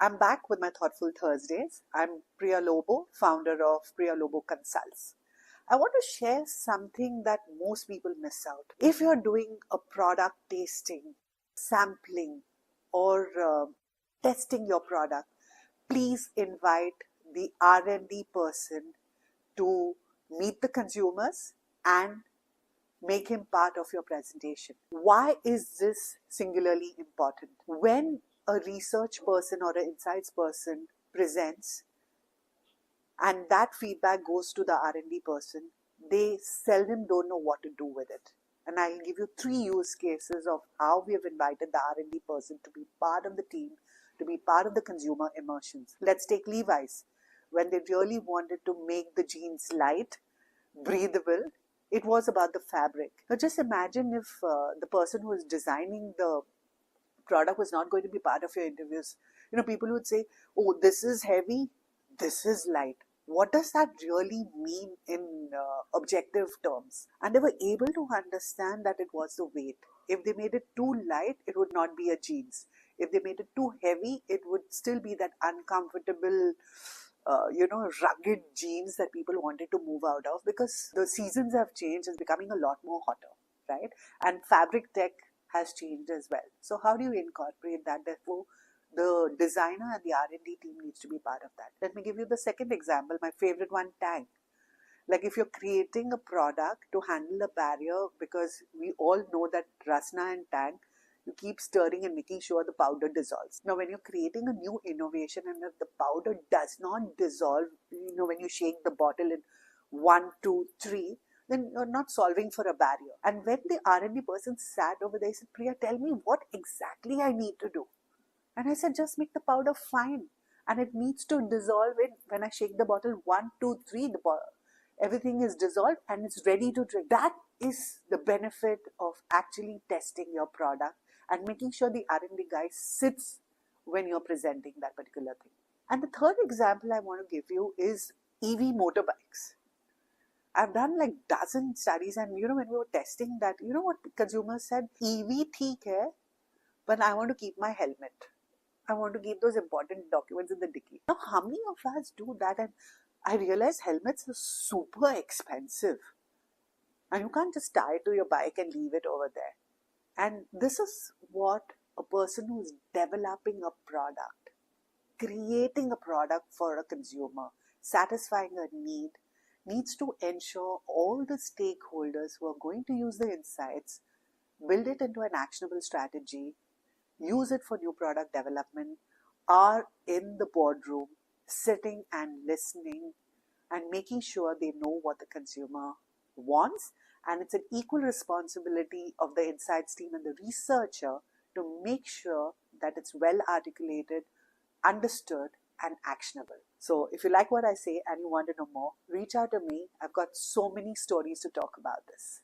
I'm back with my Thoughtful Thursdays. I'm Priya Lobo, founder of Priya Lobo Consults. I want to share something that most people miss out. If you're doing a product tasting, sampling, or testing your product, please invite the R&D person to meet the consumers and make him part of your presentation. Why is this singularly important? When a research person or an insights person presents and that feedback goes to the R&D person, they seldom don't know what to do with it. And I'll give you 3 use cases of how we have invited the R&D person to be part of the team, to be part of the consumer immersions. Let's take Levi's. When they really wanted to make the jeans light, breathable, it was about the fabric. Now just imagine if the person who is designing the product was not going to be part of your interviews. People would say, oh, this is heavy, this is light. What does that really mean in objective terms? And they were able to understand that it was the weight. If they made it too light, it would not be a jeans. If they made it too heavy, it would still be that uncomfortable rugged jeans that people wanted to move out of, because the seasons have changed. It's becoming a lot more hotter, right? And fabric tech has changed as well. So how do you incorporate that? Therefore, the designer and the R&D team needs to be part of that. Let me give you the second example, my favorite one, Tang. Like if you're creating a product to handle a barrier, because we all know that Rasna and Tang, you keep stirring and making sure the powder dissolves. Now, when you're creating a new innovation and if the powder does not dissolve, when you shake the bottle in 1, 2, 3, then you're not solving for a barrier. And when the R&D person sat over there, he said, Priya, tell me what exactly I need to do. And I said, just make the powder fine. And it needs to dissolve it when I shake the bottle 1, 2, 3, everything is dissolved and it's ready to drink. That is the benefit of actually testing your product and making sure the R&D guy sits when you're presenting that particular thing. And the third example I want to give you is EV motorbikes. I've done like dozen studies, and when we were testing that, what consumers said? EV theek hai, but I want to keep my helmet. I want to keep those important documents in the dicky. Now, how many of us do that? And I realize helmets are super expensive. And you can't just tie it to your bike and leave it over there. And this is what a person who is developing a product, creating a product for a consumer, satisfying a need, needs to ensure all the stakeholders who are going to use the insights build it into an actionable strategy, use it for new product development, are in the boardroom, sitting and listening and making sure they know what the consumer wants. And it's an equal responsibility of the insights team and the researcher to make sure that it's well articulated, understood, and actionable. So if you like what I say and you want to know more, reach out to me. I've got so many stories to talk about this.